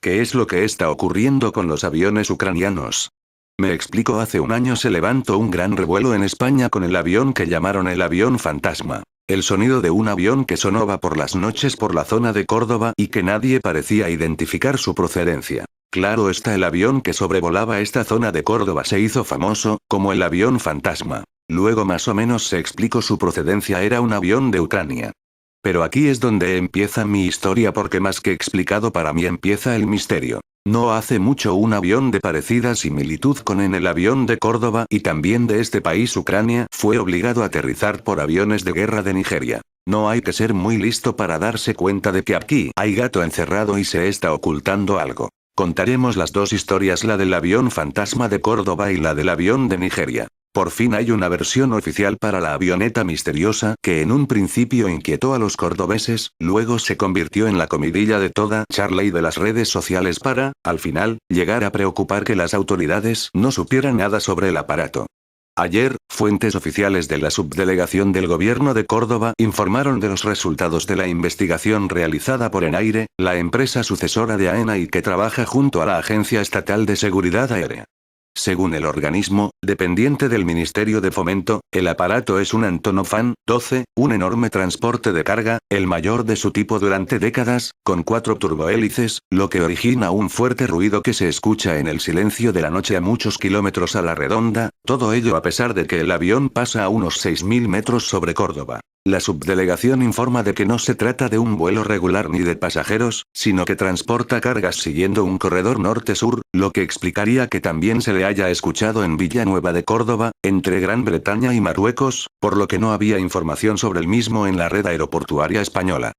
¿Qué es lo que está ocurriendo con los aviones ucranianos? Me explico, hace un año se levantó un gran revuelo en España con el avión que llamaron el avión fantasma. El sonido de un avión que sonaba por las noches por la zona de Córdoba y que nadie parecía identificar su procedencia. Claro está, el avión que sobrevolaba esta zona de Córdoba se hizo famoso, como el avión fantasma. Luego más o menos se explicó su procedencia, era un avión de Ucrania. Pero aquí es donde empieza mi historia, porque más que explicado para mí empieza el misterio. No hace mucho un avión de parecida similitud con el avión de Córdoba y también de este país Ucrania fue obligado a aterrizar por aviones de guerra de Nigeria. No hay que ser muy listo para darse cuenta de que aquí hay gato encerrado y se está ocultando algo. Contaremos las dos historias, la del avión fantasma de Córdoba y la del avión de Nigeria. Por fin hay una versión oficial para la avioneta misteriosa que en un principio inquietó a los cordobeses, luego se convirtió en la comidilla de toda charla y de las redes sociales para, al final, llegar a preocupar que las autoridades no supieran nada sobre el aparato. Ayer, fuentes oficiales de la subdelegación del gobierno de Córdoba informaron de los resultados de la investigación realizada por ENAIRE, la empresa sucesora de AENA y que trabaja junto a la Agencia Estatal de Seguridad Aérea. Según el organismo, dependiente del Ministerio de Fomento, el aparato es un Antonov An-12, un enorme transporte de carga, el mayor de su tipo durante décadas, con 4 turbohélices, lo que origina un fuerte ruido que se escucha en el silencio de la noche a muchos kilómetros a la redonda, todo ello a pesar de que el avión pasa a unos 6.000 metros sobre Córdoba. La subdelegación informa de que no se trata de un vuelo regular ni de pasajeros, sino que transporta cargas siguiendo un corredor norte-sur, lo que explicaría que también se le haya escuchado en Villanueva de Córdoba, entre Gran Bretaña y Marruecos, por lo que no había información sobre el mismo en la red aeroportuaria española.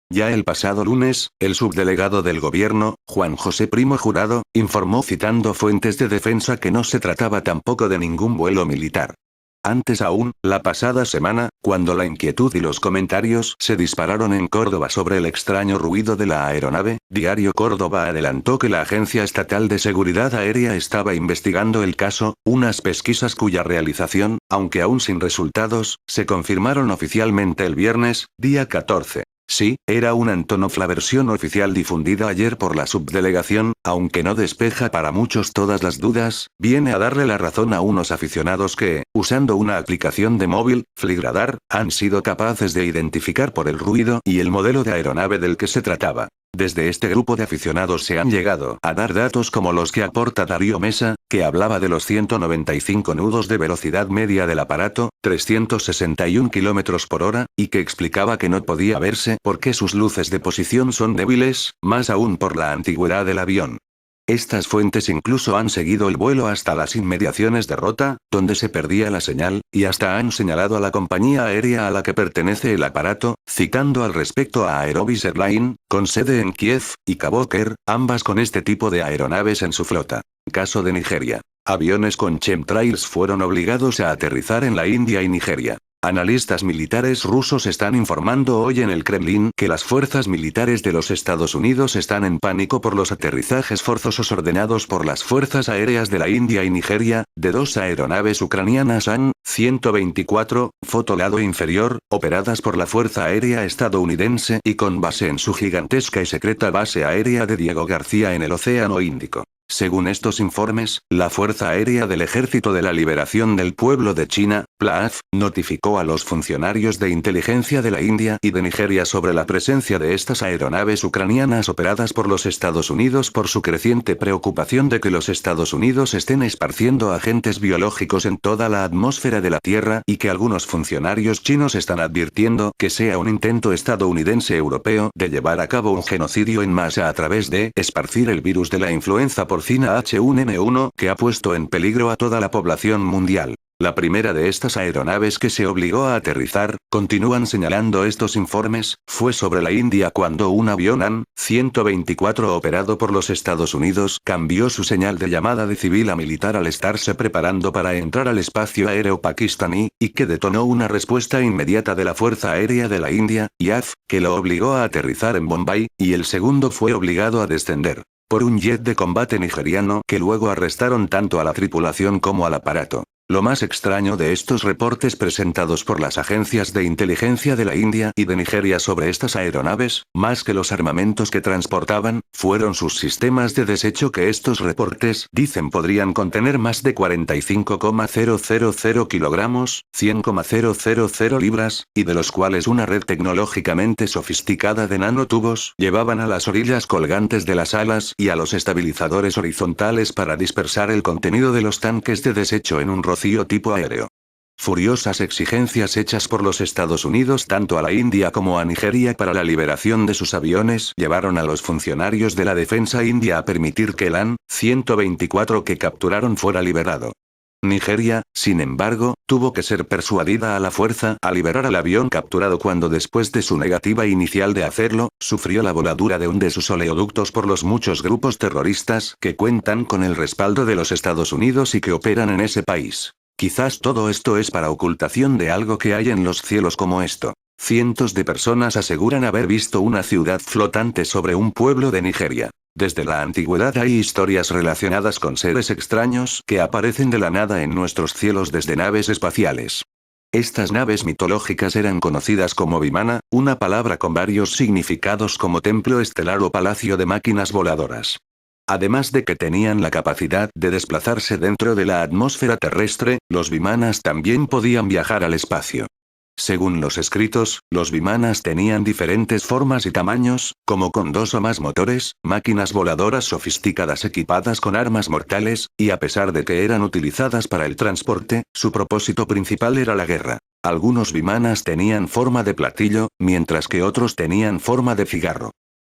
Ya el pasado lunes, el subdelegado del gobierno, Juan José Primo Jurado, informó citando fuentes de defensa que no se trataba tampoco de ningún vuelo militar. Antes aún, la pasada semana, cuando la inquietud y los comentarios se dispararon en Córdoba sobre el extraño ruido de la aeronave, Diario Córdoba adelantó que la Agencia Estatal de Seguridad Aérea estaba investigando el caso, unas pesquisas cuya realización, aunque aún sin resultados, se confirmaron oficialmente el viernes, día 14. Sí, era un Antonov. La versión oficial difundida ayer por la subdelegación, aunque no despeja para muchos todas las dudas, viene a darle la razón a unos aficionados que, usando una aplicación de móvil, Fligradar, han sido capaces de identificar por el ruido y el modelo de aeronave del que se trataba. Desde este grupo de aficionados se han llegado a dar datos como los que aporta Darío Mesa, que hablaba de los 195 nudos de velocidad media del aparato, 361 km por hora, y que explicaba que no podía verse porque sus luces de posición son débiles, más aún por la antigüedad del avión. Estas fuentes incluso han seguido el vuelo hasta las inmediaciones de Rota, donde se perdía la señal, y hasta han señalado a la compañía aérea a la que pertenece el aparato, citando al respecto a Aerobis Airline, con sede en Kiev, y Kaboker, ambas con este tipo de aeronaves en su flota. Caso de Nigeria. Aviones con chemtrails fueron obligados a aterrizar en la India y Nigeria. Analistas militares rusos están informando hoy en el Kremlin que las fuerzas militares de los Estados Unidos están en pánico por los aterrizajes forzosos ordenados por las fuerzas aéreas de la India y Nigeria, de 2 aeronaves ucranianas An-124, foto lado inferior, operadas por la Fuerza Aérea estadounidense y con base en su gigantesca y secreta base aérea de Diego García en el Océano Índico. Según estos informes, la Fuerza Aérea del Ejército de la Liberación del Pueblo de China, PLAF, notificó a los funcionarios de inteligencia de la India y de Nigeria sobre la presencia de estas aeronaves ucranianas operadas por los Estados Unidos por su creciente preocupación de que los Estados Unidos estén esparciendo agentes biológicos en toda la atmósfera de la Tierra y que algunos funcionarios chinos están advirtiendo que sea un intento estadounidense-europeo de llevar a cabo un genocidio en masa a través de esparcir el virus de la influenza porcina H1N1 que ha puesto en peligro a toda la población mundial. La primera de estas aeronaves que se obligó a aterrizar, continúan señalando estos informes, fue sobre la India cuando un avión An-124 operado por los Estados Unidos cambió su señal de llamada de civil a militar al estarse preparando para entrar al espacio aéreo pakistaní, y que detonó una respuesta inmediata de la Fuerza Aérea de la India, IAF, que lo obligó a aterrizar en Bombay, y el segundo fue obligado a descender por un jet de combate nigeriano que luego arrestaron tanto a la tripulación como al aparato. Lo más extraño de estos reportes presentados por las agencias de inteligencia de la India y de Nigeria sobre estas aeronaves, más que los armamentos que transportaban, fueron sus sistemas de desecho que estos reportes dicen podrían contener más de 45,000 kilogramos, 100,000 libras, y de los cuales una red tecnológicamente sofisticada de nanotubos llevaban a las orillas colgantes de las alas y a los estabilizadores horizontales para dispersar el contenido de los tanques de desecho en un rocío tipo aéreo. Furiosas exigencias hechas por los Estados Unidos tanto a la India como a Nigeria para la liberación de sus aviones llevaron a los funcionarios de la defensa india a permitir que el AN-124 que capturaron fuera liberado. Nigeria, sin embargo, tuvo que ser persuadida a la fuerza a liberar al avión capturado cuando después de su negativa inicial de hacerlo, sufrió la voladura de un de sus oleoductos por los muchos grupos terroristas que cuentan con el respaldo de los Estados Unidos y que operan en ese país. Quizás todo esto es para ocultación de algo que hay en los cielos como esto. Cientos de personas aseguran haber visto una ciudad flotante sobre un pueblo de Nigeria. Desde la antigüedad hay historias relacionadas con seres extraños que aparecen de la nada en nuestros cielos desde naves espaciales. Estas naves mitológicas eran conocidas como Vimana, una palabra con varios significados como templo estelar o palacio de máquinas voladoras. Además de que tenían la capacidad de desplazarse dentro de la atmósfera terrestre, los Vimanas también podían viajar al espacio. Según los escritos, los Vimanas tenían diferentes formas y tamaños, como con 2 o más motores, máquinas voladoras sofisticadas equipadas con armas mortales, y a pesar de que eran utilizadas para el transporte, su propósito principal era la guerra. Algunos Vimanas tenían forma de platillo, mientras que otros tenían forma de cigarro.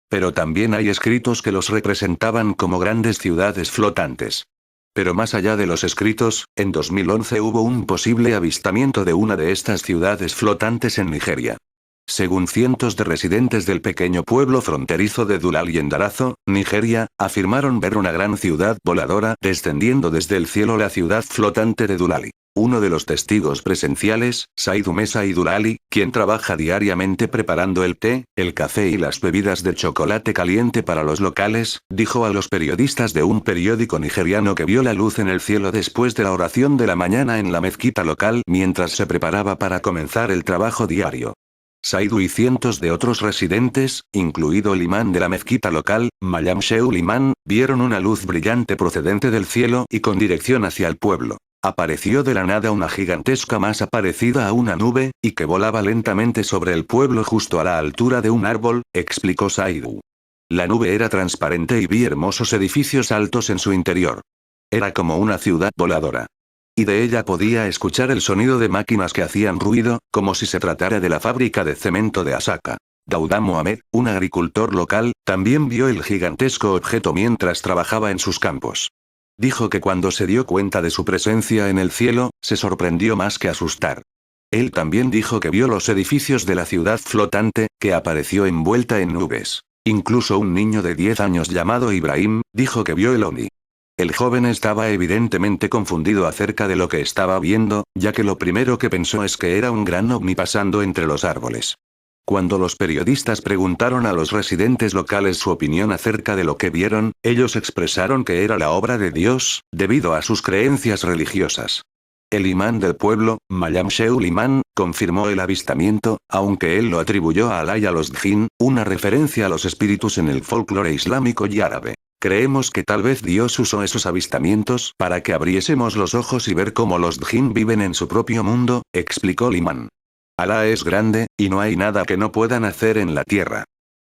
Pero también hay escritos que los representaban como grandes ciudades flotantes. Pero más allá de los escritos, en 2011 hubo un posible avistamiento de una de estas ciudades flotantes en Nigeria. Según cientos de residentes del pequeño pueblo fronterizo de Dulali en Darazo, Nigeria, afirmaron ver una gran ciudad voladora descendiendo desde el cielo la ciudad flotante de Dulali. Uno de los testigos presenciales, Saidu Mesa y Dulali, quien trabaja diariamente preparando el té, el café y las bebidas de chocolate caliente para los locales, dijo a los periodistas de un periódico nigeriano que vio la luz en el cielo después de la oración de la mañana en la mezquita local mientras se preparaba para comenzar el trabajo diario. Saidu y cientos de otros residentes, incluido el imán de la mezquita local, Malam Sheul Imán, vieron una luz brillante procedente del cielo y con dirección hacia el pueblo. Apareció de la nada una gigantesca masa parecida a una nube, y que volaba lentamente sobre el pueblo justo a la altura de un árbol, explicó Saidu. La nube era transparente y vi hermosos edificios altos en su interior. Era como una ciudad voladora. Y de ella podía escuchar el sonido de máquinas que hacían ruido, como si se tratara de la fábrica de cemento de Asaka. Dauda Mohamed, un agricultor local, también vio el gigantesco objeto mientras trabajaba en sus campos. Dijo que cuando se dio cuenta de su presencia en el cielo, se sorprendió más que asustar. Él también dijo que vio los edificios de la ciudad flotante, que apareció envuelta en nubes. Incluso un niño de 10 años llamado Ibrahim, dijo que vio el ovni. El joven estaba evidentemente confundido acerca de lo que estaba viendo, ya que lo primero que pensó es que era un gran ovni pasando entre los árboles. Cuando los periodistas preguntaron a los residentes locales su opinión acerca de lo que vieron, ellos expresaron que era la obra de Dios, debido a sus creencias religiosas. El imán del pueblo, Malam Sheul Imán, confirmó el avistamiento, aunque él lo atribuyó a Alá y a los Djinn, una referencia a los espíritus en el folclore islámico y árabe. Creemos que tal vez Dios usó esos avistamientos para que abriésemos los ojos y ver cómo los Djinn viven en su propio mundo, explicó el imán. Alá es grande, y no hay nada que no puedan hacer en la tierra.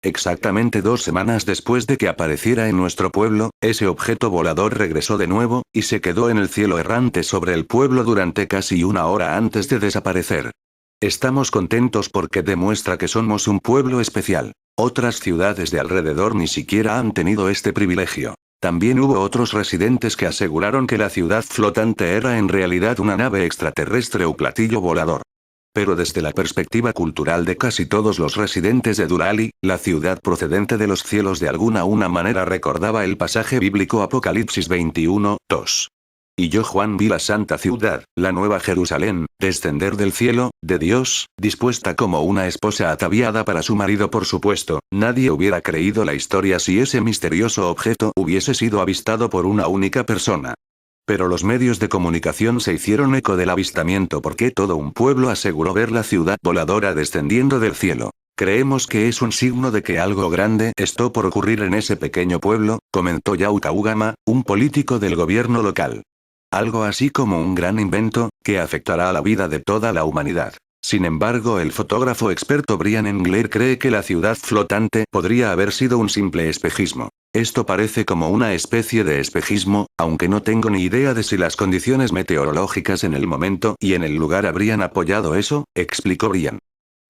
Exactamente 2 semanas después de que apareciera en nuestro pueblo, ese objeto volador regresó de nuevo, y se quedó en el cielo errante sobre el pueblo durante casi 1 hora antes de desaparecer. Estamos contentos porque demuestra que somos un pueblo especial. Otras ciudades de alrededor ni siquiera han tenido este privilegio. También hubo otros residentes que aseguraron que la ciudad flotante era en realidad una nave extraterrestre o platillo volador. Pero desde la perspectiva cultural de casi todos los residentes de Dulali, la ciudad procedente de los cielos de alguna manera recordaba el pasaje bíblico Apocalipsis 21:2. Y yo Juan vi la santa ciudad, la nueva Jerusalén, descender del cielo, de Dios, dispuesta como una esposa ataviada para su marido. Por supuesto, nadie hubiera creído la historia si ese misterioso objeto hubiese sido avistado por una única persona. Pero los medios de comunicación se hicieron eco del avistamiento porque todo un pueblo aseguró ver la ciudad voladora descendiendo del cielo. Creemos que es un signo de que algo grande está por ocurrir en ese pequeño pueblo, comentó Yao Kaugama, un político del gobierno local. Algo así como un gran invento, que afectará a la vida de toda la humanidad. Sin embargo, el fotógrafo experto Brian Engler cree que la ciudad flotante podría haber sido un simple espejismo. Esto parece como una especie de espejismo, aunque no tengo ni idea de si las condiciones meteorológicas en el momento y en el lugar habrían apoyado eso, explicó Brian.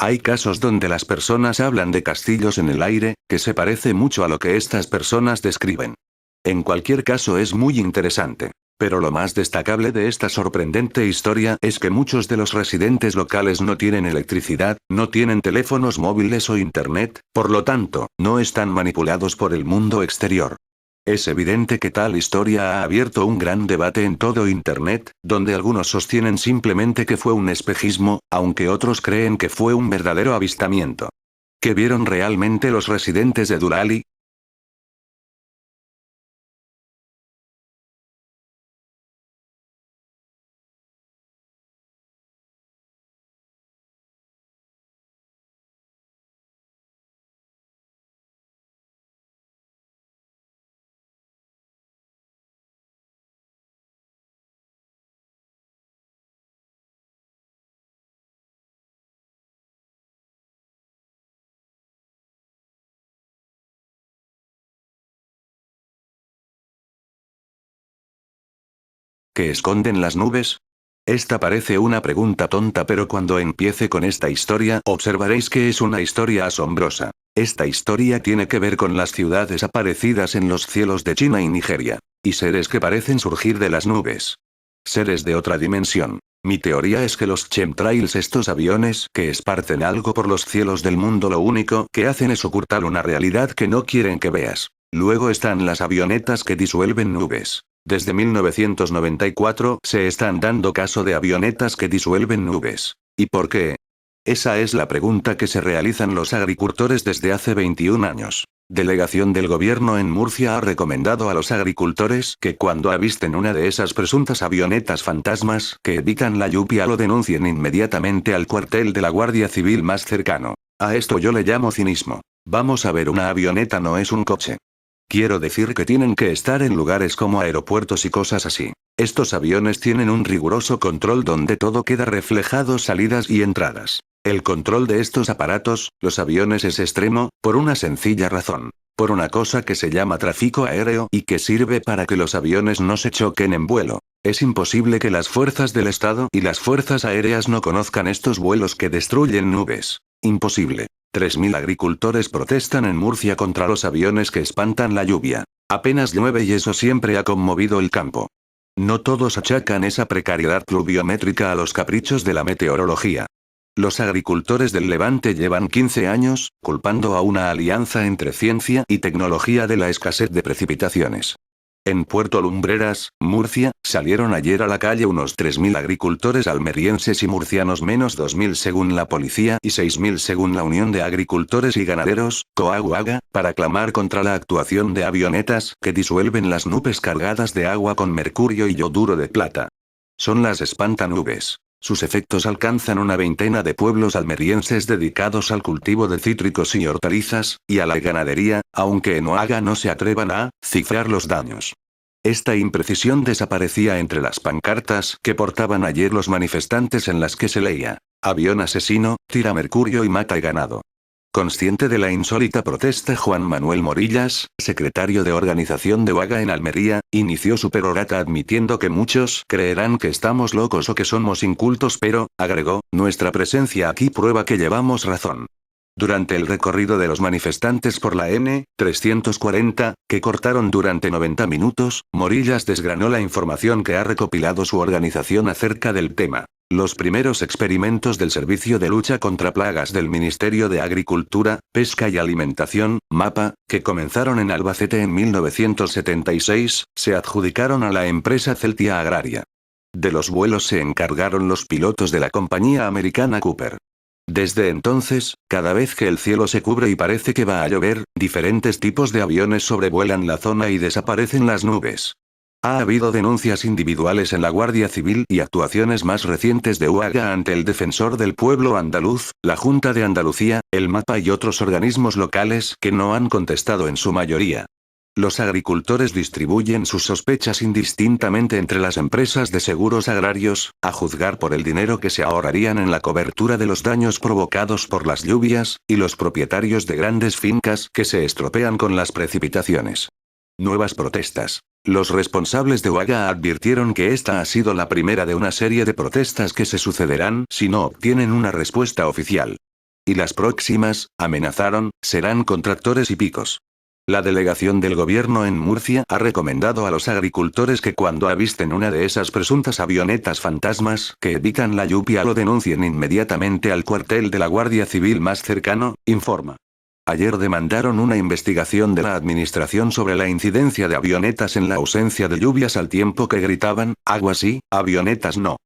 Hay casos donde las personas hablan de castillos en el aire, que se parece mucho a lo que estas personas describen. En cualquier caso es muy interesante. Pero lo más destacable de esta sorprendente historia es que muchos de los residentes locales no tienen electricidad, no tienen teléfonos móviles o internet, por lo tanto, no están manipulados por el mundo exterior. Es evidente que tal historia ha abierto un gran debate en todo Internet, donde algunos sostienen simplemente que fue un espejismo, aunque otros creen que fue un verdadero avistamiento. ¿Qué vieron realmente los residentes de Durali? ¿Qué esconden las nubes? Esta parece una pregunta tonta, pero cuando empiece con esta historia observaréis que es una historia asombrosa. Esta historia tiene que ver con las ciudades aparecidas en los cielos de China y Nigeria. Y seres que parecen surgir de las nubes. Seres de otra dimensión. Mi teoría es que los chemtrails, estos aviones que esparcen algo por los cielos del mundo, lo único que hacen es ocultar una realidad que no quieren que veas. Luego están las avionetas que disuelven nubes. Desde 1994 se están dando caso de avionetas que disuelven nubes. ¿Y por qué? Esa es la pregunta que se realizan los agricultores desde hace 21 años. Delegación del gobierno en Murcia ha recomendado a los agricultores que cuando avisten una de esas presuntas avionetas fantasmas que evitan la lluvia lo denuncien inmediatamente al cuartel de la Guardia Civil más cercano. A esto yo le llamo cinismo. Vamos a ver, una avioneta no es un coche. Quiero decir que tienen que estar en lugares como aeropuertos y cosas así. Estos aviones tienen un riguroso control donde todo queda reflejado, salidas y entradas. El control de estos aparatos, los aviones, es extremo, por una sencilla razón. Por una cosa que se llama tráfico aéreo y que sirve para que los aviones no se choquen en vuelo. Es imposible que las fuerzas del Estado y las fuerzas aéreas no conozcan estos vuelos que destruyen nubes. Imposible. 3.000 agricultores protestan en Murcia contra los aviones que espantan la lluvia. Apenas llueve y eso siempre ha conmovido el campo. No todos achacan esa precariedad pluviométrica a los caprichos de la meteorología. Los agricultores del Levante llevan 15 años, culpando a una alianza entre ciencia y tecnología de la escasez de precipitaciones. En Puerto Lumbreras, Murcia, salieron ayer a la calle unos 3.000 agricultores almerienses y murcianos, menos 2.000 según la policía y 6.000 según la Unión de Agricultores y Ganaderos, COAGUAGA, para clamar contra la actuación de avionetas que disuelven las nubes cargadas de agua con mercurio y yoduro de plata. Son las espantanubes. Sus efectos alcanzan una veintena de pueblos almerienses dedicados al cultivo de cítricos y hortalizas, y a la ganadería, aunque en Oaga no se atrevan a cifrar los daños. Esta imprecisión desaparecía entre las pancartas que portaban ayer los manifestantes, en las que se leía: avión asesino, tira mercurio y mata ganado. Consciente de la insólita protesta, Juan Manuel Morillas, secretario de organización de Oaga en Almería, inició su perorata admitiendo que muchos creerán que estamos locos o que somos incultos, pero, agregó, nuestra presencia aquí prueba que llevamos razón. Durante el recorrido de los manifestantes por la N340, que cortaron durante 90 minutos, Morillas desgranó la información que ha recopilado su organización acerca del tema. Los primeros experimentos del Servicio de Lucha contra Plagas del Ministerio de Agricultura, Pesca y Alimentación, MAPA, que comenzaron en Albacete en 1976, se adjudicaron a la empresa Celtia Agraria. De los vuelos se encargaron los pilotos de la compañía americana Cooper. Desde entonces, cada vez que el cielo se cubre y parece que va a llover, diferentes tipos de aviones sobrevuelan la zona y desaparecen las nubes. Ha habido denuncias individuales en la Guardia Civil y actuaciones más recientes de UAGA ante el Defensor del Pueblo Andaluz, la Junta de Andalucía, el MAPA y otros organismos locales que no han contestado en su mayoría. Los agricultores distribuyen sus sospechas indistintamente entre las empresas de seguros agrarios, a juzgar por el dinero que se ahorrarían en la cobertura de los daños provocados por las lluvias, y los propietarios de grandes fincas que se estropean con las precipitaciones. Nuevas protestas. Los responsables de UAGA advirtieron que esta ha sido la primera de una serie de protestas que se sucederán si no obtienen una respuesta oficial. Y las próximas, amenazaron, serán con tractores y picos. La delegación del gobierno en Murcia ha recomendado a los agricultores que cuando avisten una de esas presuntas avionetas fantasmas que evitan la lluvia lo denuncien inmediatamente al cuartel de la Guardia Civil más cercano, informa. Ayer demandaron una investigación de la administración sobre la incidencia de avionetas en la ausencia de lluvias al tiempo que gritaban, agua sí, avionetas no.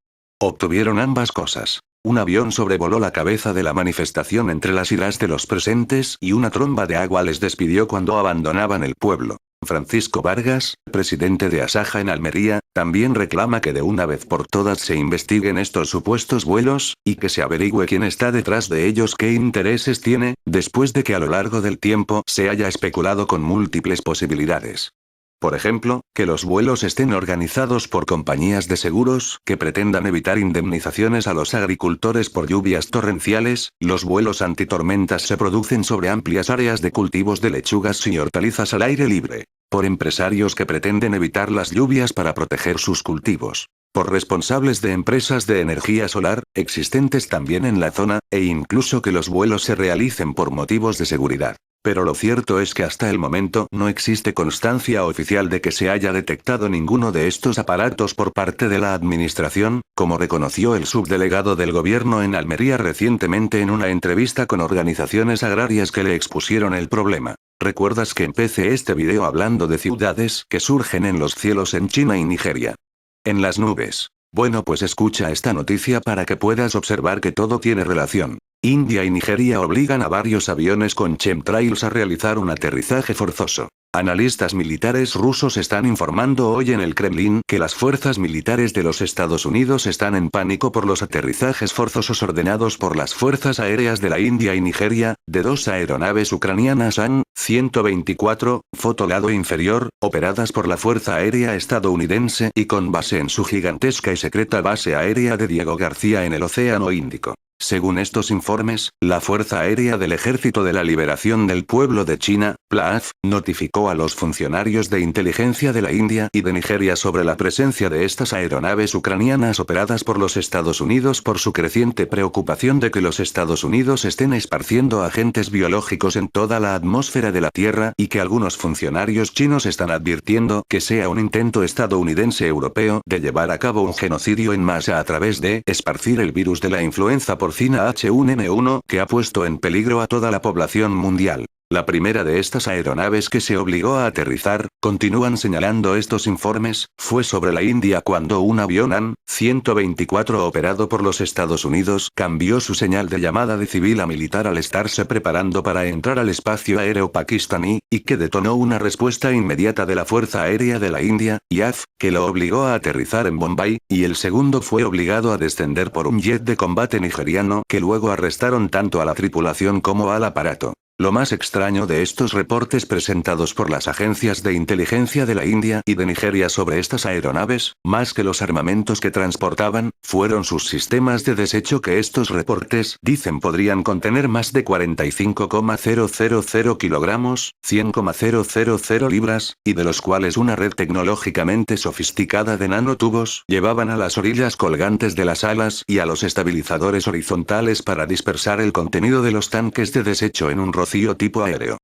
Obtuvieron ambas cosas. Un avión sobrevoló la cabeza de la manifestación entre las iras de los presentes y una tromba de agua les despidió cuando abandonaban el pueblo. Francisco Vargas, presidente de Asaja en Almería, también reclama que de una vez por todas se investiguen estos supuestos vuelos, y que se averigüe quién está detrás de ellos, qué intereses tiene, después de que a lo largo del tiempo se haya especulado con múltiples posibilidades. Por ejemplo, que los vuelos estén organizados por compañías de seguros que pretendan evitar indemnizaciones a los agricultores por lluvias torrenciales. Los vuelos antitormentas se producen sobre amplias áreas de cultivos de lechugas y hortalizas al aire libre, por empresarios que pretenden evitar las lluvias para proteger sus cultivos, por responsables de empresas de energía solar, existentes también en la zona, e incluso que los vuelos se realicen por motivos de seguridad. Pero lo cierto es que hasta el momento no existe constancia oficial de que se haya detectado ninguno de estos aparatos por parte de la administración, como reconoció el subdelegado del gobierno en Almería recientemente en una entrevista con organizaciones agrarias que le expusieron el problema. ¿Recuerdas que empecé este video hablando de ciudades que surgen en los cielos en China y Nigeria? En las nubes. Bueno, pues escucha esta noticia para que puedas observar que todo tiene relación. India y Nigeria obligan a varios aviones con chemtrails a realizar un aterrizaje forzoso. Analistas militares rusos están informando hoy en el Kremlin que las fuerzas militares de los Estados Unidos están en pánico por los aterrizajes forzosos ordenados por las fuerzas aéreas de la India y Nigeria, de dos aeronaves ucranianas AN-124, foto lado inferior, operadas por la Fuerza Aérea estadounidense y con base en su gigantesca y secreta base aérea de Diego García en el Océano Índico. Según estos informes, la Fuerza Aérea del Ejército de la Liberación del Pueblo de China, PLAF, notificó a los funcionarios de inteligencia de la India y de Nigeria sobre la presencia de estas aeronaves ucranianas operadas por los Estados Unidos por su creciente preocupación de que los Estados Unidos estén esparciendo agentes biológicos en toda la atmósfera de la Tierra y que algunos funcionarios chinos están advirtiendo que sea un intento estadounidense-europeo de llevar a cabo un genocidio en masa a través de esparcir el virus de la influenza porcina H1N1 que ha puesto en peligro a toda la población mundial. La primera de estas aeronaves que se obligó a aterrizar, continúan señalando estos informes, fue sobre la India cuando un avión AN-124 operado por los Estados Unidos cambió su señal de llamada de civil a militar al estarse preparando para entrar al espacio aéreo pakistaní, y que detonó una respuesta inmediata de la Fuerza Aérea de la India, IAF, que lo obligó a aterrizar en Bombay, y el segundo fue obligado a descender por un jet de combate nigeriano que luego arrestaron tanto a la tripulación como al aparato. Lo más extraño de estos reportes presentados por las agencias de inteligencia de la India y de Nigeria sobre estas aeronaves, más que los armamentos que transportaban, fueron sus sistemas de desecho que estos reportes dicen podrían contener más de 45,000 kilogramos, 100,000 libras, y de los cuales una red tecnológicamente sofisticada de nanotubos llevaban a las orillas colgantes de las alas y a los estabilizadores horizontales para dispersar el contenido de los tanques de desecho en un rocío tipo aéreo.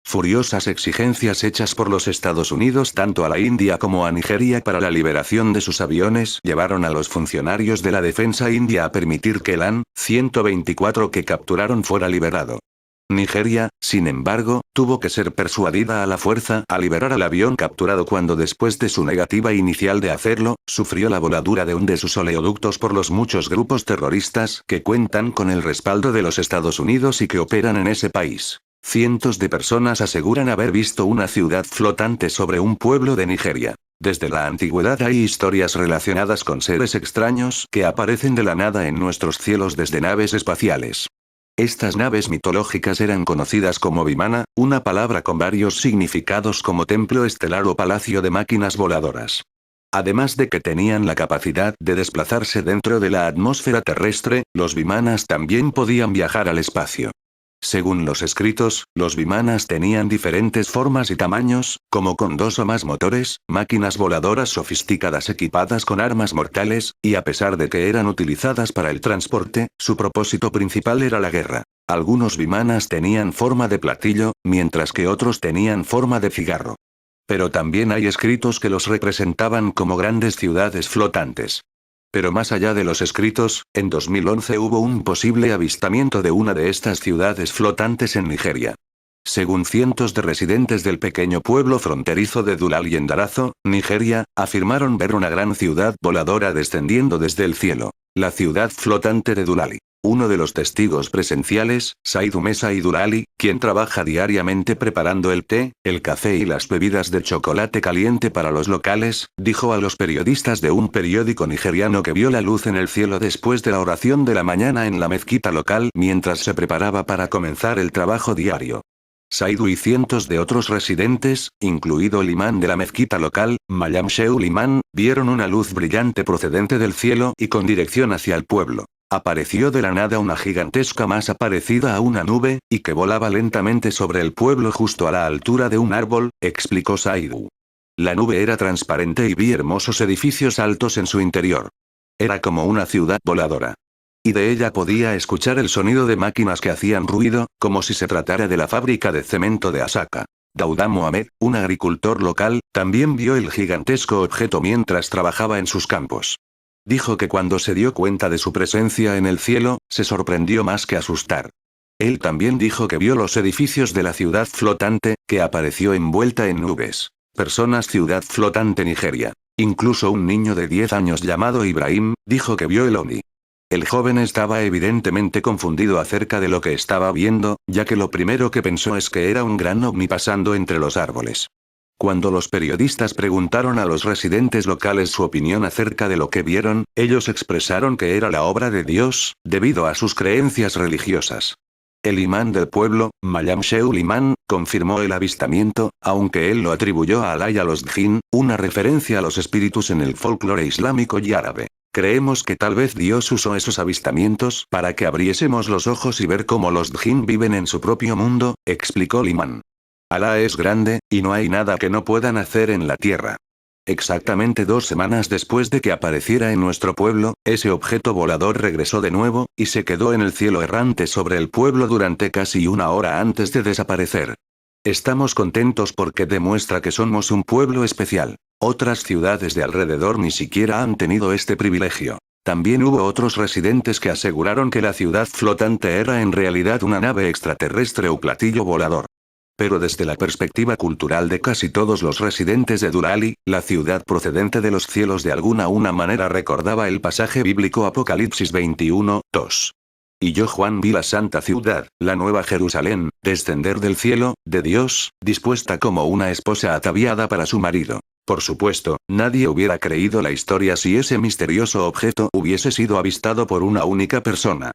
Furiosas exigencias hechas por los Estados Unidos tanto a la India como a Nigeria para la liberación de sus aviones llevaron a los funcionarios de la defensa india a permitir que el AN-124 que capturaron fuera liberado. Nigeria, sin embargo, tuvo que ser persuadida a la fuerza a liberar al avión capturado cuando después de su negativa inicial de hacerlo, sufrió la voladura de un de sus oleoductos por los muchos grupos terroristas que cuentan con el respaldo de los Estados Unidos y que operan en ese país. Cientos de personas aseguran haber visto una ciudad flotante sobre un pueblo de Nigeria. Desde la antigüedad hay historias relacionadas con seres extraños que aparecen de la nada en nuestros cielos desde naves espaciales. Estas naves mitológicas eran conocidas como Vimana, una palabra con varios significados como templo estelar o palacio de máquinas voladoras. Además de que tenían la capacidad de desplazarse dentro de la atmósfera terrestre, los Vimanas también podían viajar al espacio. Según los escritos, los Vimanas tenían diferentes formas y tamaños, como con 2 o más motores, máquinas voladoras sofisticadas equipadas con armas mortales, y a pesar de que eran utilizadas para el transporte, su propósito principal era la guerra. Algunos Vimanas tenían forma de platillo, mientras que otros tenían forma de cigarro. Pero también hay escritos que los representaban como grandes ciudades flotantes. Pero más allá de los escritos, en 2011 hubo un posible avistamiento de una de estas ciudades flotantes en Nigeria. Según cientos de residentes del pequeño pueblo fronterizo de Dulali en Darazo, Nigeria, afirmaron ver una gran ciudad voladora descendiendo desde el cielo. La ciudad flotante de Dulali. Uno de los testigos presenciales, Saidu Mesa y Dulali, quien trabaja diariamente preparando el té, el café y las bebidas de chocolate caliente para los locales, dijo a los periodistas de un periódico nigeriano que vio la luz en el cielo después de la oración de la mañana en la mezquita local mientras se preparaba para comenzar el trabajo diario. Saidu y cientos de otros residentes, incluido el imán de la mezquita local, Malam Sheul Imán, vieron una luz brillante procedente del cielo y con dirección hacia el pueblo. Apareció de la nada una gigantesca masa parecida a una nube, y que volaba lentamente sobre el pueblo justo a la altura de un árbol, explicó Saidu. La nube era transparente y vi hermosos edificios altos en su interior. Era como una ciudad voladora. Y de ella podía escuchar el sonido de máquinas que hacían ruido, como si se tratara de la fábrica de cemento de Asaka. Dauda Mohamed, un agricultor local, también vio el gigantesco objeto mientras trabajaba en sus campos. Dijo que cuando se dio cuenta de su presencia en el cielo, se sorprendió más que asustar. Él también dijo que vio los edificios de la ciudad flotante, que apareció envuelta en nubes. Personas Ciudad flotante Nigeria. Incluso un niño de 10 años llamado Ibrahim, dijo que vio el ovni. El joven estaba evidentemente confundido acerca de lo que estaba viendo, ya que lo primero que pensó es que era un gran ovni pasando entre los árboles. Cuando los periodistas preguntaron a los residentes locales su opinión acerca de lo que vieron, ellos expresaron que era la obra de Dios, debido a sus creencias religiosas. El imán del pueblo, Malam Sheul Imán, confirmó el avistamiento, aunque él lo atribuyó a Alá y a los Djinn, una referencia a los espíritus en el folclore islámico y árabe. Creemos que tal vez Dios usó esos avistamientos para que abriésemos los ojos y ver cómo los Djinn viven en su propio mundo, explicó el imán. Alá es grande, y no hay nada que no puedan hacer en la tierra. Exactamente 2 semanas después de que apareciera en nuestro pueblo, ese objeto volador regresó de nuevo, y se quedó en el cielo errante sobre el pueblo durante casi 1 hora antes de desaparecer. Estamos contentos porque demuestra que somos un pueblo especial. Otras ciudades de alrededor ni siquiera han tenido este privilegio. También hubo otros residentes que aseguraron que la ciudad flotante era en realidad una nave extraterrestre o platillo volador. Pero desde la perspectiva cultural de casi todos los residentes de Dulali, la ciudad procedente de los cielos de alguna manera recordaba el pasaje bíblico Apocalipsis 21:2. Y yo Juan vi la santa ciudad, la nueva Jerusalén, descender del cielo, de Dios, dispuesta como una esposa ataviada para su marido. Por supuesto, nadie hubiera creído la historia si ese misterioso objeto hubiese sido avistado por una única persona.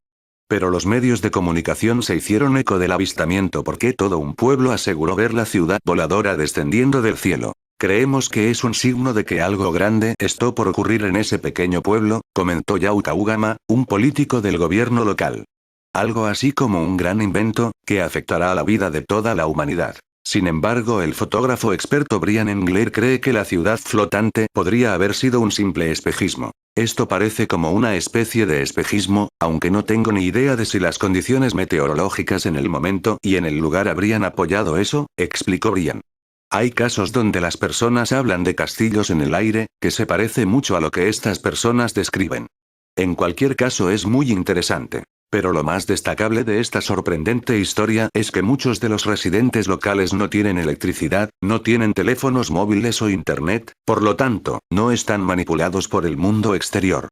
Pero los medios de comunicación se hicieron eco del avistamiento porque todo un pueblo aseguró ver la ciudad voladora descendiendo del cielo. Creemos que es un signo de que algo grande está por ocurrir en ese pequeño pueblo, comentó Yauta Ugama, un político del gobierno local. Algo así como un gran invento, que afectará a la vida de toda la humanidad. Sin embargo, el fotógrafo experto Brian Engler cree que la ciudad flotante podría haber sido un simple espejismo. Esto parece como una especie de espejismo, aunque no tengo ni idea de si las condiciones meteorológicas en el momento y en el lugar habrían apoyado eso, explicó Brian. Hay casos donde las personas hablan de castillos en el aire, que se parece mucho a lo que estas personas describen. En cualquier caso es muy interesante. Pero lo más destacable de esta sorprendente historia es que muchos de los residentes locales no tienen electricidad, no tienen teléfonos móviles o internet, por lo tanto, no están manipulados por el mundo exterior.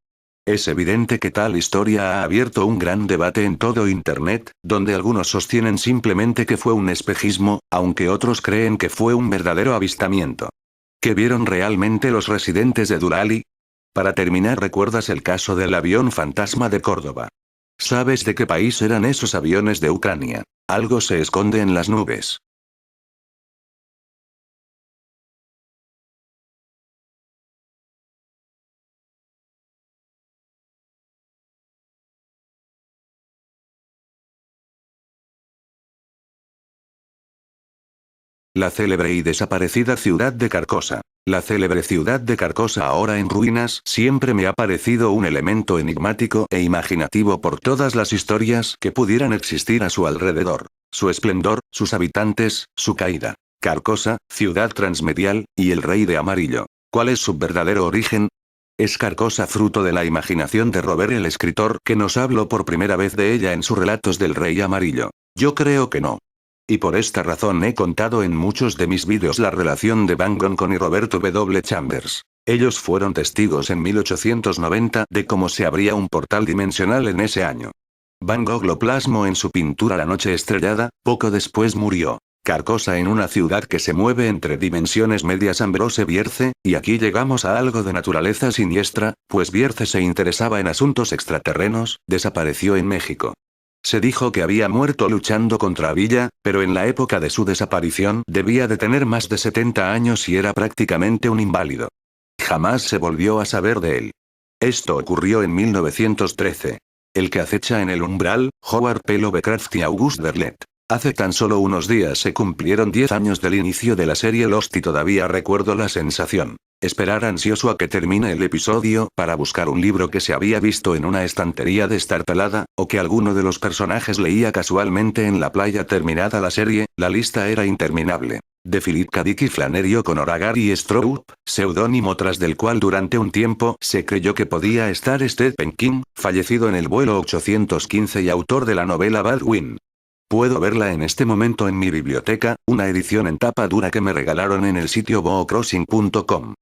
Es evidente que tal historia ha abierto un gran debate en todo internet, donde algunos sostienen simplemente que fue un espejismo, aunque otros creen que fue un verdadero avistamiento. ¿Qué vieron realmente los residentes de Durali? Para terminar, ¿recuerdas el caso del avión fantasma de Córdoba? ¿Sabes de qué país eran esos aviones? De Ucrania. Algo se esconde en las nubes. La célebre y desaparecida ciudad de Carcosa. La célebre ciudad de Carcosa, ahora en ruinas, siempre me ha parecido un elemento enigmático e imaginativo por todas las historias que pudieran existir a su alrededor. Su esplendor, sus habitantes, su caída. Carcosa, ciudad transmedial, y el rey de amarillo. ¿Cuál es su verdadero origen? ¿Es Carcosa fruto de la imaginación de Robert, el escritor, que nos habló por primera vez de ella en sus relatos del rey amarillo? Yo creo que no. Y por esta razón he contado en muchos de mis vídeos la relación de Van Gogh con y Roberto W. Chambers. Ellos fueron testigos en 1890 de cómo se abría un portal dimensional en ese año. Van Gogh lo plasmó en su pintura La noche estrellada, poco después murió. Carcosa, en una ciudad que se mueve entre dimensiones medias. Ambrose Bierce, y aquí llegamos a algo de naturaleza siniestra, pues Bierce se interesaba en asuntos extraterrenos, desapareció en México. Se dijo que había muerto luchando contra Villa, pero en la época de su desaparición debía de tener más de 70 años y era prácticamente un inválido. Jamás se volvió a saber de él. Esto ocurrió en 1913. El que acecha en el umbral, Howard P. Lovecraft y August Derleth. Hace tan solo unos días se cumplieron 10 años del inicio de la serie Lost y todavía recuerdo la sensación. Esperar ansioso a que termine el episodio para buscar un libro que se había visto en una estantería destartalada, o que alguno de los personajes leía casualmente en la playa. Terminada la serie, la lista era interminable. De Philip K. Dick y Flannery O'Connor a Gary Stroop, seudónimo tras del cual durante un tiempo se creyó que podía estar Stephen King, fallecido en el vuelo 815 y autor de la novela Baldwin. Puedo verla en este momento en mi biblioteca, una edición en tapa dura que me regalaron en el sitio boocrossing.com.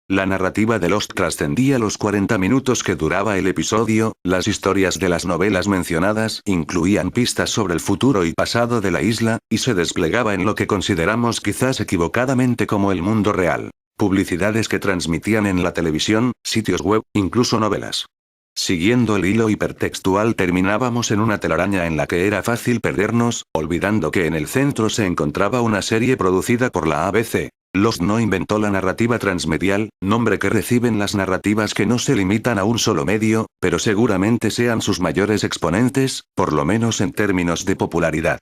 La narrativa de Lost trascendía los 40 minutos que duraba el episodio. Las historias de las novelas mencionadas incluían pistas sobre el futuro y pasado de la isla, y se desplegaba en lo que consideramos quizás equivocadamente como el mundo real. Publicidades que transmitían en la televisión, sitios web, incluso novelas. Siguiendo el hilo hipertextual terminábamos en una telaraña en la que era fácil perdernos, olvidando que en el centro se encontraba una serie producida por la ABC. Lost no inventó la narrativa transmedial, nombre que reciben las narrativas que no se limitan a un solo medio, pero seguramente sean sus mayores exponentes, por lo menos en términos de popularidad.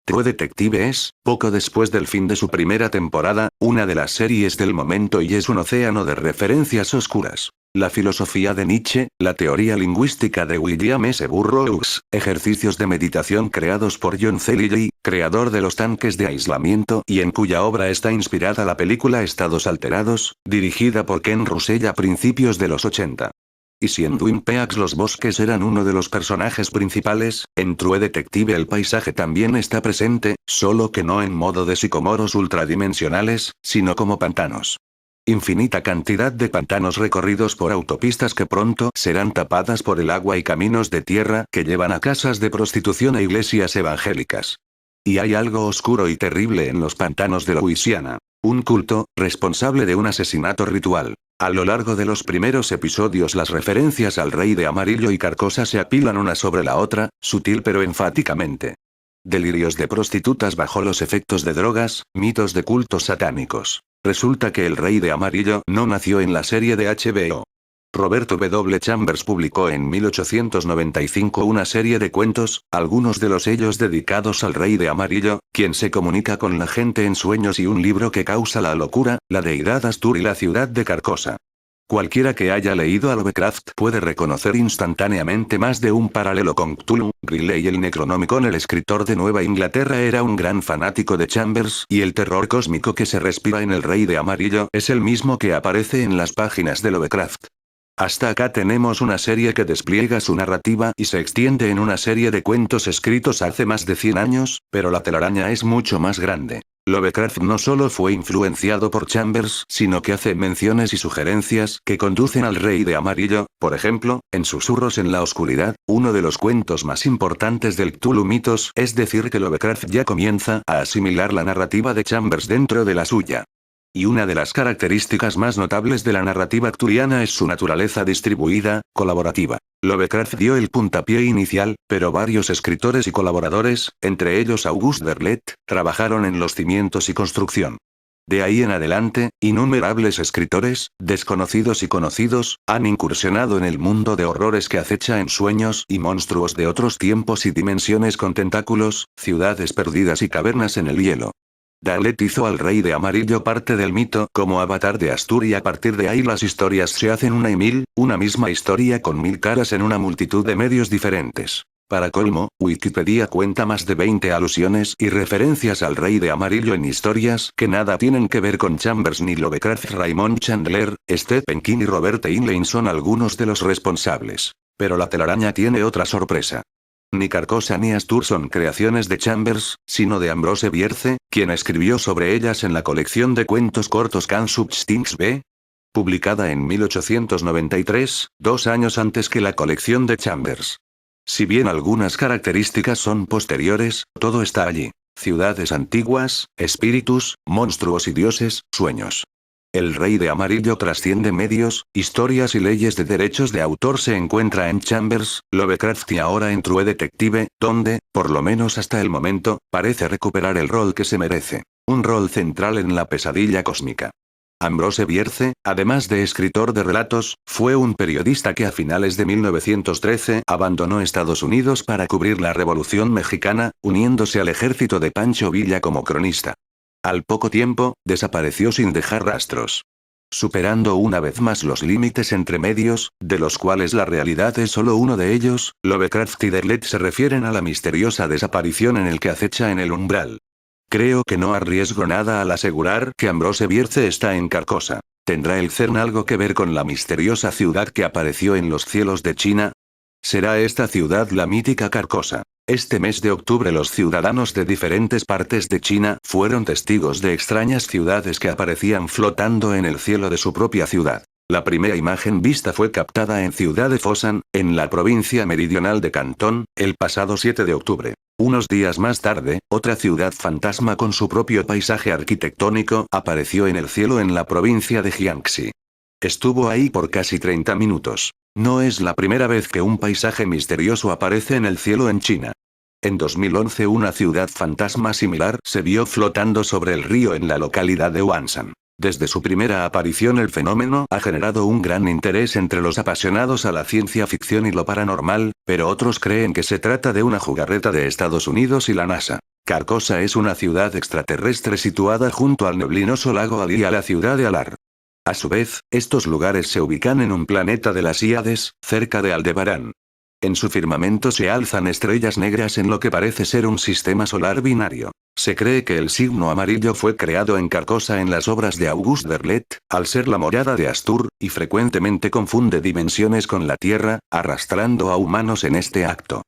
True Detective es, poco después del fin de su primera temporada, una de las series del momento y es un océano de referencias oscuras. La filosofía de Nietzsche, la teoría lingüística de William S. Burroughs, ejercicios de meditación creados por John C. Lilly, creador de los tanques de aislamiento y en cuya obra está inspirada la película Estados Alterados, dirigida por Ken Russell a principios de los 80. Y si en Twin Peaks los bosques eran uno de los personajes principales, en True Detective el paisaje también está presente, solo que no en modo de sicomoros ultradimensionales, sino como pantanos. Infinita cantidad de pantanos recorridos por autopistas que pronto serán tapadas por el agua y caminos de tierra que llevan a casas de prostitución e iglesias evangélicas. Y hay algo oscuro y terrible en los pantanos de Louisiana. Un culto, responsable de un asesinato ritual. A lo largo de los primeros episodios las referencias al Rey de Amarillo y Carcosa se apilan una sobre la otra, sutil pero enfáticamente. Delirios de prostitutas bajo los efectos de drogas, mitos de cultos satánicos. Resulta que el Rey de Amarillo no nació en la serie de HBO. Roberto W. Chambers publicó en 1895 una serie de cuentos, algunos de ellos dedicados al Rey de Amarillo, quien se comunica con la gente en sueños, y un libro que causa la locura, la deidad Astur y la ciudad de Carcosa. Cualquiera que haya leído a Lovecraft puede reconocer instantáneamente más de un paralelo con Cthulhu. Riley el Necronomicon. El escritor de Nueva Inglaterra era un gran fanático de Chambers, y el terror cósmico que se respira en el Rey de Amarillo es el mismo que aparece en las páginas de Lovecraft. Hasta acá tenemos una serie que despliega su narrativa y se extiende en una serie de cuentos escritos hace más de 100 años, pero la telaraña es mucho más grande. Lovecraft no solo fue influenciado por Chambers, sino que hace menciones y sugerencias que conducen al Rey de Amarillo. Por ejemplo, en Susurros en la Oscuridad, uno de los cuentos más importantes del Cthulhu Mitos, es decir que Lovecraft ya comienza a asimilar la narrativa de Chambers dentro de la suya. Y una de las características más notables de la narrativa arturiana es su naturaleza distribuida, colaborativa. Lovecraft dio el puntapié inicial, pero varios escritores y colaboradores, entre ellos Auguste Verlet, trabajaron en los cimientos y construcción. De ahí en adelante, innumerables escritores, desconocidos y conocidos, han incursionado en el mundo de horrores que acecha en sueños y monstruos de otros tiempos y dimensiones con tentáculos, ciudades perdidas y cavernas en el hielo. Dalet hizo al Rey de Amarillo parte del mito como avatar de Astur y a partir de ahí las historias se hacen una y mil, una misma historia con 1000 caras en una multitud de medios diferentes. Para colmo, Wikipedia cuenta más de 20 alusiones y referencias al Rey de Amarillo en historias que nada tienen que ver con Chambers ni Lovecraft. Raymond Chandler, Stephen King y Robert Heinlein son algunos de los responsables. Pero la telaraña tiene otra sorpresa. Ni Carcosa ni Astur son creaciones de Chambers, sino de Ambrose Bierce, quien escribió sobre ellas en la colección de cuentos cortos Can Such Things Be? Publicada en 1893, 2 años antes que la colección de Chambers. Si bien algunas características son posteriores, todo está allí. Ciudades antiguas, espíritus, monstruos y dioses, sueños. El Rey de Amarillo trasciende medios, historias y leyes de derechos de autor se encuentra en Chambers, Lovecraft y ahora en True Detective, donde, por lo menos hasta el momento, parece recuperar el rol que se merece. Un rol central en la pesadilla cósmica. Ambrose Bierce, además de escritor de relatos, fue un periodista que a finales de 1913 abandonó Estados Unidos para cubrir la Revolución Mexicana, uniéndose al ejército de Pancho Villa como cronista. Al poco tiempo, desapareció sin dejar rastros. Superando una vez más los límites entre medios, de los cuales la realidad es solo uno de ellos, Lovecraft y Derlet se refieren a la misteriosa desaparición en el que acecha en el umbral. Creo que no arriesgo nada al asegurar que Ambrose Bierce está en Carcosa. ¿Tendrá el CERN algo que ver con la misteriosa ciudad que apareció en los cielos de China? ¿Será esta ciudad la mítica Carcosa? Este mes de octubre los ciudadanos de diferentes partes de China fueron testigos de extrañas ciudades que aparecían flotando en el cielo de su propia ciudad. La primera imagen vista fue captada en Ciudad de Foshan, en la provincia meridional de Cantón, el pasado 7 de octubre. Unos días más tarde, otra ciudad fantasma con su propio paisaje arquitectónico apareció en el cielo en la provincia de Jiangxi. Estuvo ahí por casi 30 minutos. No es la primera vez que un paisaje misterioso aparece en el cielo en China. En 2011 una ciudad fantasma similar se vio flotando sobre el río en la localidad de Wonsan. Desde su primera aparición el fenómeno ha generado un gran interés entre los apasionados a la ciencia ficción y lo paranormal, pero otros creen que se trata de una jugarreta de Estados Unidos y la NASA. Carcosa es una ciudad extraterrestre situada junto al neblinoso lago Ali y a la ciudad de Alar. A su vez, estos lugares se ubican en un planeta de las Híades, cerca de Aldebarán. En su firmamento se alzan estrellas negras en lo que parece ser un sistema solar binario. Se cree que el signo amarillo fue creado en Carcosa en las obras de Auguste Verlet, al ser la morada de Astur, y frecuentemente confunde dimensiones con la Tierra, arrastrando a humanos en este acto.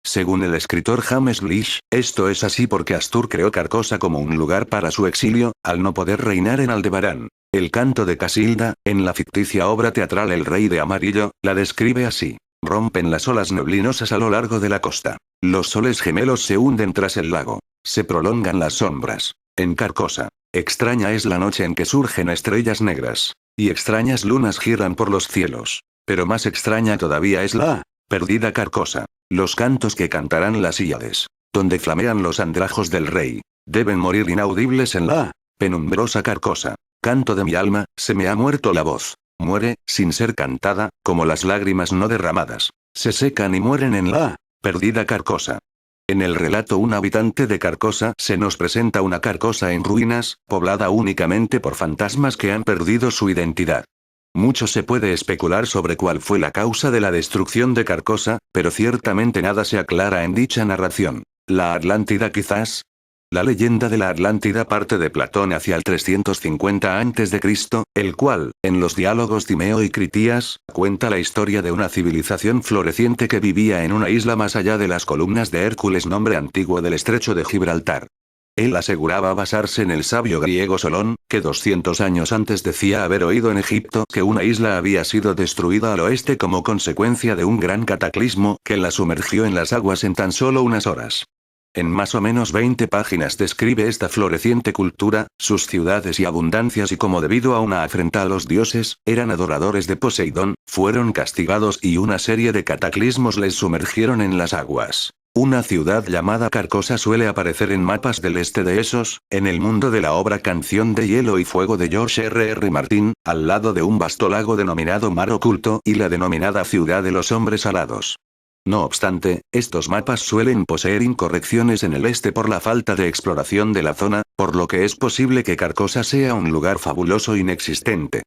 Según el escritor James Blish, esto es así porque Astur creó Carcosa como un lugar para su exilio, al no poder reinar en Aldebarán. El canto de Casilda, en la ficticia obra teatral El Rey de Amarillo, la describe así. Rompen las olas neblinosas a lo largo de la costa. Los soles gemelos se hunden tras el lago. Se prolongan las sombras. En Carcosa. Extraña es la noche en que surgen estrellas negras. Y extrañas lunas giran por los cielos. Pero más extraña todavía es la perdida Carcosa. Los cantos que cantarán las Híades. Donde flamean los andrajos del rey. Deben morir inaudibles en la penumbrosa Carcosa. Canto de mi alma, se me ha muerto la voz. Muere, sin ser cantada, como las lágrimas no derramadas. Se secan y mueren en la perdida Carcosa. En el relato Un habitante de Carcosa se nos presenta una Carcosa en ruinas, poblada únicamente por fantasmas que han perdido su identidad. Mucho se puede especular sobre cuál fue la causa de la destrucción de Carcosa, pero ciertamente nada se aclara en dicha narración. ¿La Atlántida quizás? La leyenda de la Atlántida parte de Platón hacia el 350 a.C., el cual, en los diálogos Timeo y Critías, cuenta la historia de una civilización floreciente que vivía en una isla más allá de las columnas de Hércules, nombre antiguo del estrecho de Gibraltar. Él aseguraba basarse en el sabio griego Solón, que 200 años antes decía haber oído en Egipto que una isla había sido destruida al oeste como consecuencia de un gran cataclismo que la sumergió en las aguas en tan solo unas horas. En más o menos 20 páginas describe esta floreciente cultura, sus ciudades y abundancias y cómo debido a una afrenta a los dioses, eran adoradores de Poseidón, fueron castigados y una serie de cataclismos les sumergieron en las aguas. Una ciudad llamada Carcosa suele aparecer en mapas del este de esos, en el mundo de la obra Canción de Hielo y Fuego de George R. Martin, al lado de un vasto lago denominado Mar Oculto y la denominada Ciudad de los Hombres Alados. No obstante, estos mapas suelen poseer incorrecciones en el este por la falta de exploración de la zona, por lo que es posible que Carcosa sea un lugar fabuloso inexistente.